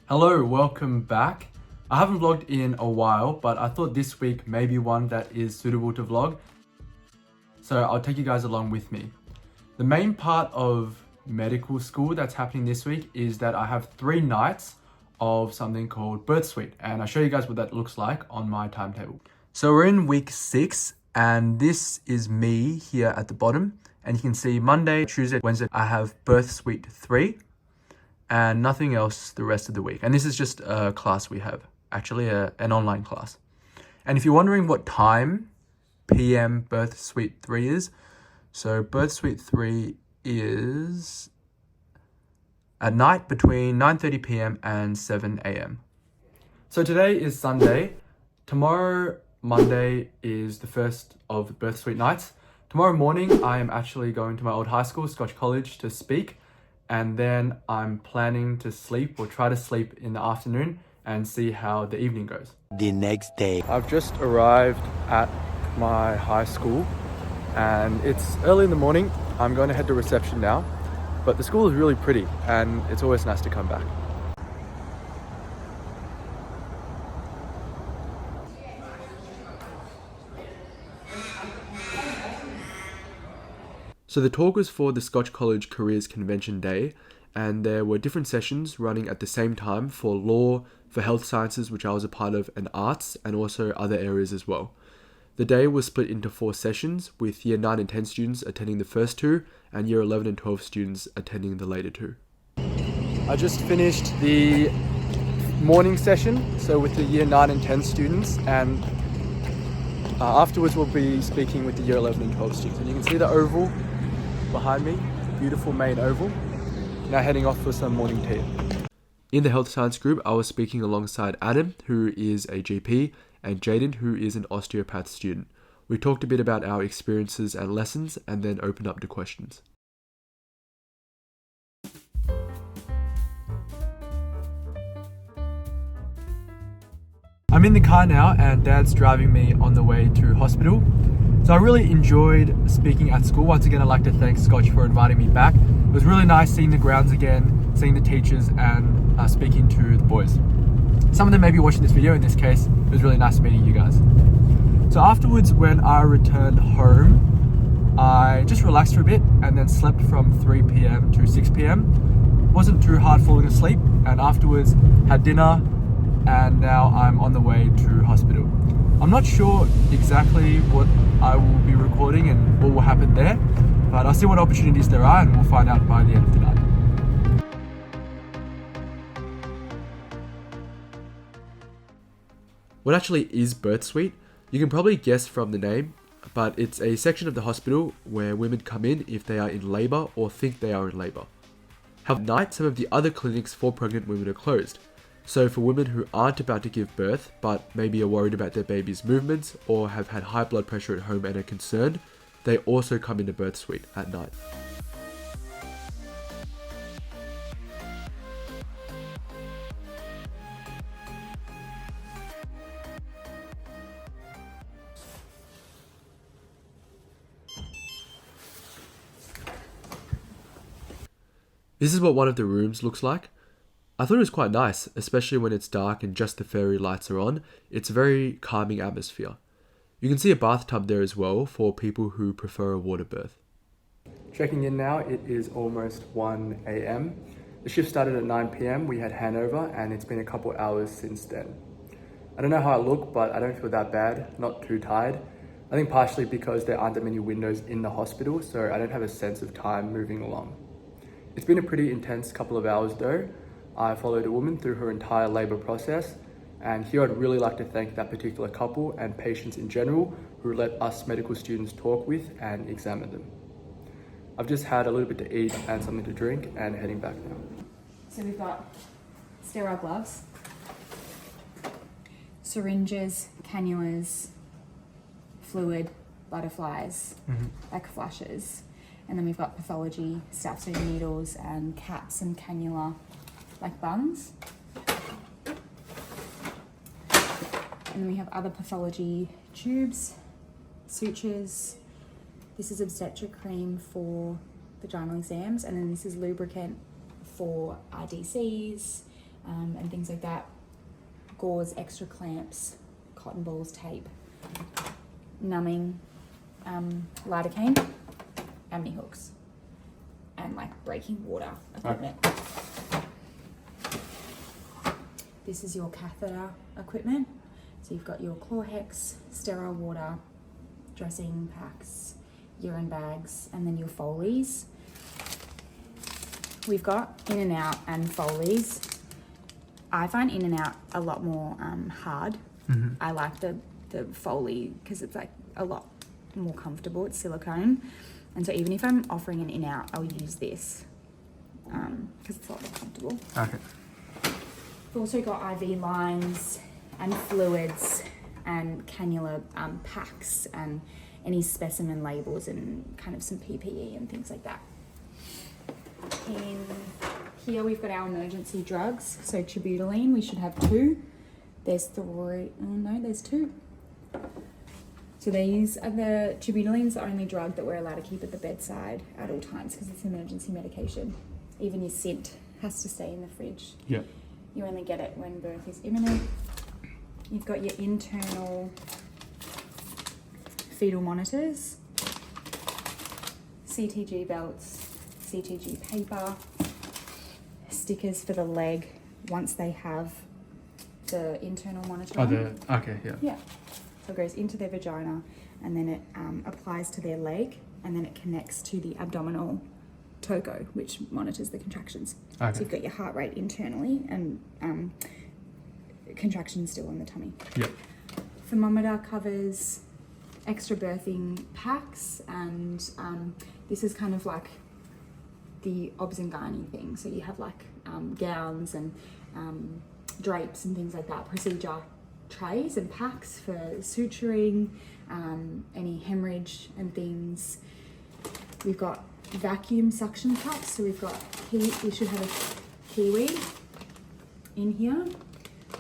Hello, welcome back. I haven't vlogged in a while, but I thought this week may be one that is suitable to vlog. So I'll take you guys along with me. The main part of medical school that's happening this week is that I have 3 nights of something called Birth Suite, and I'll show you guys what that looks like on my timetable. So we're in week 6, and this is me here at the bottom, and you can see Monday, Tuesday, Wednesday, I have Birth Suite 3. And nothing else the rest of the week. And this is just a class we have, actually an online class. And if you're wondering what time PM Birth Suite 3 is, so Birth Suite 3 is at night between 9:30 PM and 7 AM. So today is Sunday. Tomorrow, Monday, is the first of Birth Suite nights. Tomorrow morning, I am actually going to my old high school, Scotch College, to speak. And then I'm planning to sleep or try to sleep in the afternoon and see how the evening goes. The next day. I've just arrived at my high school and it's early in the morning. I'm going to head to reception now, but the school is really pretty and it's always nice to come back. So the talk was for the Scotch College Careers Convention Day, and there were different sessions running at the same time for law, for health sciences, which I was a part of, and arts, and also other areas as well. The day was split into 4 sessions, with Year 9 and 10 students attending the first 2, and Year 11 and 12 students attending the later 2. I just finished the morning session, so with the Year 9 and 10 students, and afterwards we'll be speaking with the Year 11 and 12 students. And you can see the oval behind me, beautiful main oval. Now heading off for some morning tea. In the health science group, I was speaking alongside Adam, who is a GP, and Jaden, who is an osteopath student. We talked a bit about our experiences and lessons, and then opened up to questions. I'm in the car now, and Dad's driving me on the way to hospital. So I really enjoyed speaking at school. Once again, I'd like to thank Scotch for inviting me back. It was really nice seeing the grounds again, seeing the teachers, and speaking to the boys. Some of them may be watching this video. In this case, it was really nice meeting you guys. So afterwards, when I returned home, I just relaxed for a bit and then slept from 3 PM to 6 PM. Wasn't too hard falling asleep, and afterwards had dinner, and now I'm on the way to hospital. I'm not sure exactly what I will be recording and what will happen there, but I'll see what opportunities there are and we'll find out by the end of the night. What actually is Birth Suite? You can probably guess from the name, but it's a section of the hospital where women come in if they are in labour or think they are in labour. However, at night, some of the other clinics for pregnant women are closed. So for women who aren't about to give birth, but maybe are worried about their baby's movements or have had high blood pressure at home and are concerned, they also come into Birth Suite at night. This is what one of the rooms looks like. I thought it was quite nice, especially when it's dark and just the fairy lights are on. It's a very calming atmosphere. You can see a bathtub there as well for people who prefer a water birth. Checking in now, it is almost 1 AM. The shift started at 9 PM, we had handover, and it's been a couple hours since then. I don't know how I look, but I don't feel that bad, not too tired. I think partially because there aren't that many windows in the hospital, so I don't have a sense of time moving along. It's been a pretty intense couple of hours though. I followed a woman through her entire labour process, and here I'd really like to thank that particular couple and patients in general who let us medical students talk with and examine them. I've just had a little bit to eat and something to drink and heading back now. So we've got sterile gloves, syringes, cannulas, fluid, butterflies, back flushes, and then we've got pathology, staph needles and caps and cannula like buns. And then we have other pathology tubes, sutures. This is obstetric cream for vaginal exams, and then this is lubricant for RDCs, and things like that. Gauze, extra clamps, cotton balls, tape, numbing, lidocaine, amni hooks, and like breaking water equipment. This is your catheter equipment. So you've got your Chlorhex, sterile water, dressing packs, urine bags, and then your Foleys. We've got in and out and Foleys. I find in and out a lot more hard. I like the Foley because it's like a lot more comfortable. It's silicone. And so even if I'm offering an in-out, I'll use this because it's a lot more comfortable. Okay. We've also got IV lines and fluids and cannula packs and any specimen labels and kind of some PPE and things like that. In here we've got our emergency drugs. So Tributaline, we should have 2. There's 3, oh no, there's 2. So these are the Tributaline's the only drug that we're allowed to keep at the bedside at all times because it's emergency medication. Even your scent has to stay in the fridge. Yeah. You only get it when birth is imminent. You've got your internal fetal monitors, CTG belts, CTG paper, stickers for the leg once they have the internal monitor. Okay, yeah. Yeah. So it goes into their vagina and then it applies to their leg and then it connects to the abdominal toco, which monitors the contractions. Okay. So you've got your heart rate internally and contractions still in the tummy. Yep. Thermometer covers, extra birthing packs, and this is kind of like the obs and gynae thing. So you have like gowns and drapes and things like that, procedure trays and packs for suturing, any hemorrhage and things. We've got vacuum suction cups, so we've got we should have a kiwi in here.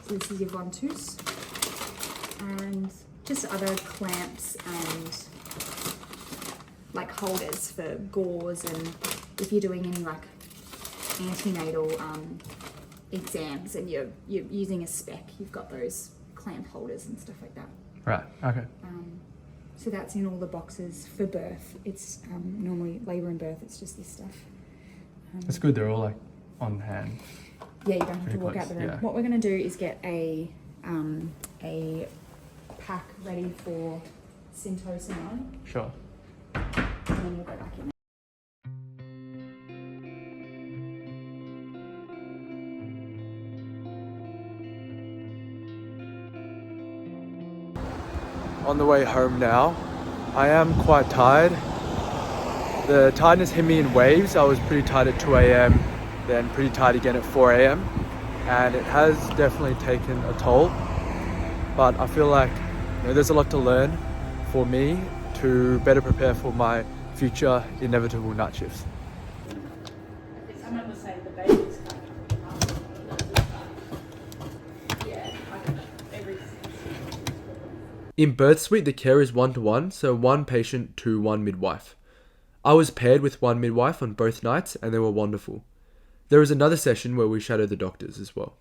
So this is your ventouse, and just other clamps and like holders for gauze, and if you're doing any like antenatal exams and you're using a spec, you've got those clamp holders and stuff like that. Right, okay. So that's in all the boxes for birth. It's normally labour and birth, it's just this stuff. It's good, they're all like on hand. Yeah, you don't have to walk out the room. Yeah. What we're going to do is get a pack ready for Syntocin, Sure. and then we'll go back in. On the way home now. I am quite tired. The tiredness hit me in waves. I was pretty tired at 2 a.m, then pretty tired again at 4 a.m. And it has definitely taken a toll. But I feel like there's a lot to learn for me to better prepare for my future inevitable night shifts. Someone was saying the baby's In birth suite, the care is 1-to-1, so 1 patient to 1 midwife. I was paired with 1 midwife on both nights and they were wonderful. There is another session where we shadow the doctors as well.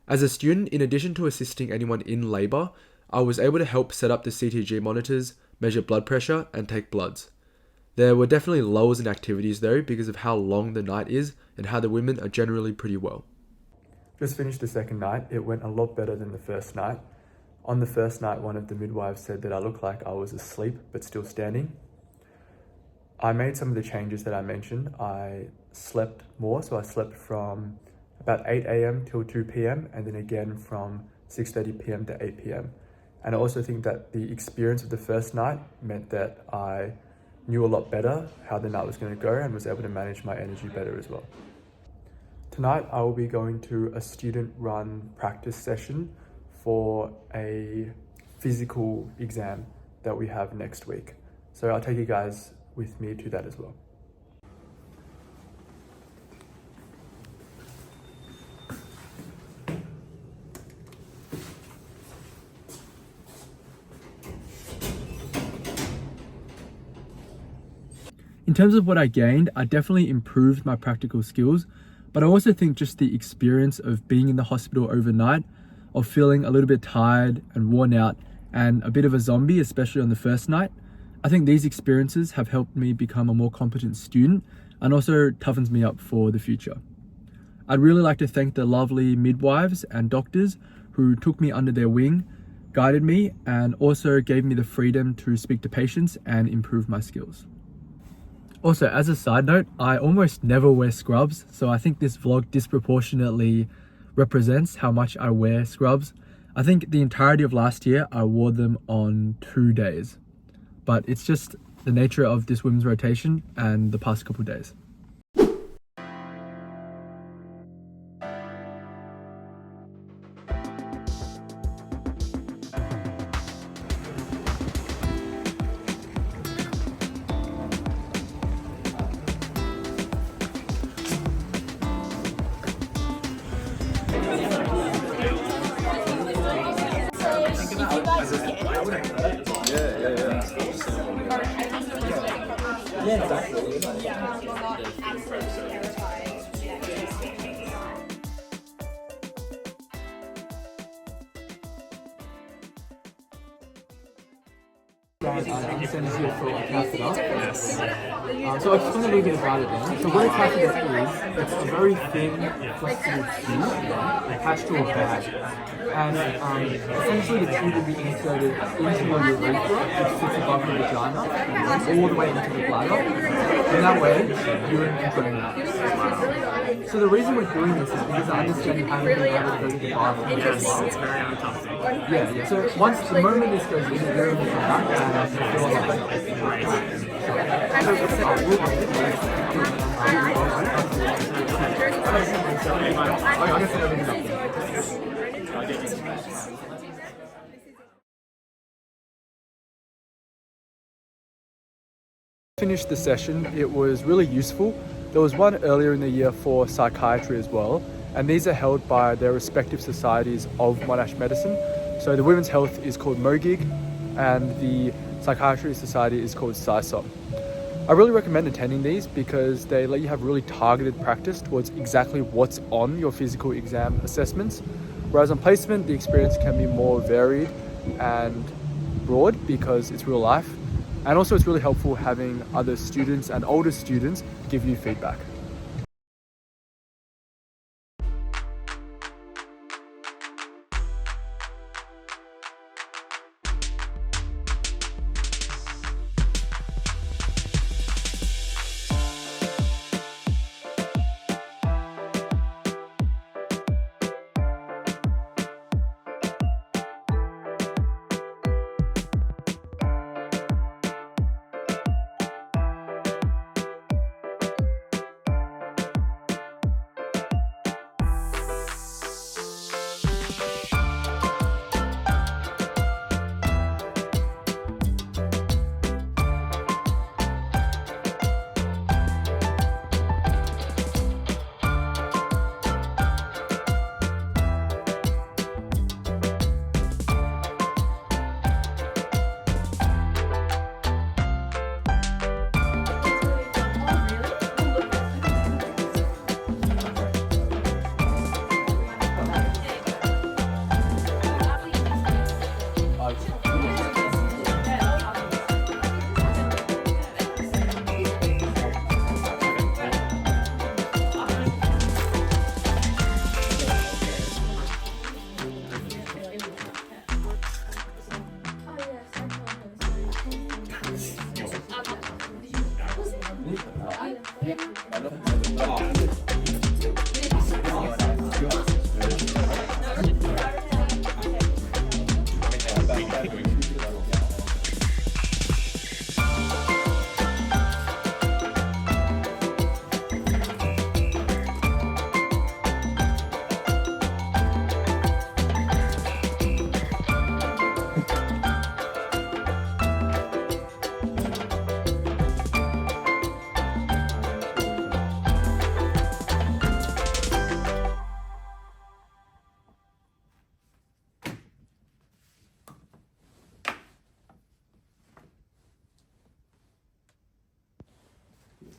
As a student, in addition to assisting anyone in labour, I was able to help set up the CTG monitors, measure blood pressure and take bloods. There were definitely lulls in activities though because of how long the night is and how the women are generally pretty well. Just finished the second night. It went a lot better than the first night. On the first night, one of the midwives said that I looked like I was asleep but still standing. I made some of the changes that I mentioned. I slept more, so I slept from about 8 a.m. till 2 p.m. and then again from 6:30 p.m. to 8 p.m. And I also think that the experience of the first night meant that I knew a lot better how the night was going to go and was able to manage my energy better as well. Tonight, I will be going to a student-run practice session for a physical exam that we have next week. So I'll take you guys with me to that as well. In terms of what I gained, I definitely improved my practical skills, But I also think just the experience of being in the hospital overnight, of feeling a little bit tired and worn out and a bit of a zombie, especially on the first night, I think these experiences have helped me become a more competent student and also toughens me up for the future. I'd really like to thank the lovely midwives and doctors who took me under their wing, guided me, and also gave me the freedom to speak to patients and improve my skills. Also, as a side note, I almost never wear scrubs, so I think this vlog disproportionately represents how much I wear scrubs. I think the entirety of last year I wore them on 2 days, but it's just the nature of this women's rotation and the past couple days. I understand this here for a catheter. Yes. So I'll explain a little bit about it then. So what a catheter is, it's a very thin, flexible tube attached to a bag. And essentially the tube will be inserted into your urethra, which sits above your vagina, all the way into the bladder. And that way, urine can drain out. So the reason we're doing this is because I understand you haven't been able to go to the bathroom for a while. It's very uncomfortable. Yeah. So the moment this goes in, the urine will come back and feel Finished the session. It was really useful. There was one earlier in the year for psychiatry as well, and these are held by their respective societies of Monash medicine. So the women's health is called MOGIG and the psychiatry society is called SISOM. I really recommend attending these because they let you have really targeted practice towards exactly what's on your physical exam assessments. Whereas on placement, the experience can be more varied and broad because it's real life. And also it's really helpful having other students and older students give you feedback.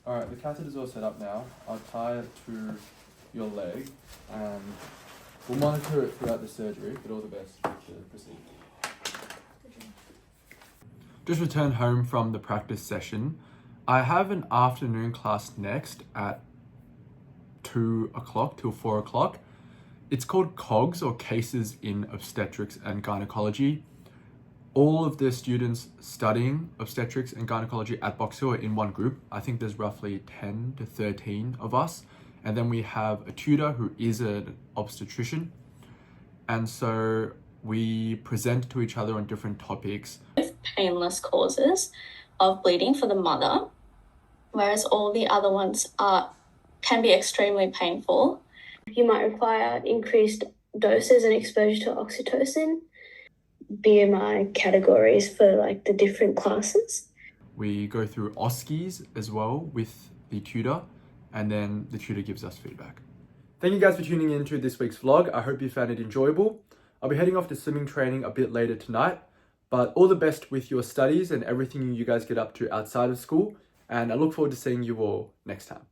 Alright, the catheter's all set up now. I'll tie it to your leg, and we'll monitor it throughout the surgery, but all the best with the procedure. Just returned home from the practice session. I have an afternoon class next at 2 o'clock till 4 o'clock. It's called COGS, or Cases in Obstetrics and Gynecology. All of the students studying obstetrics and gynecology at Box Hill are in one group. I think there's roughly 10 to 13 of us. And then we have a tutor who is an obstetrician. And so we present to each other on different topics. Painless causes of bleeding for the mother, whereas all the other ones can be extremely painful. You might require increased doses and exposure to oxytocin. BMI categories for like the different classes. We go through OSCEs as well with the tutor, and then the tutor gives us feedback. Thank you guys for tuning in to this week's vlog. I hope you found it enjoyable. I'll be heading off to swimming training a bit later tonight, but all the best with your studies and everything you guys get up to outside of school, and I look forward to seeing you all next time.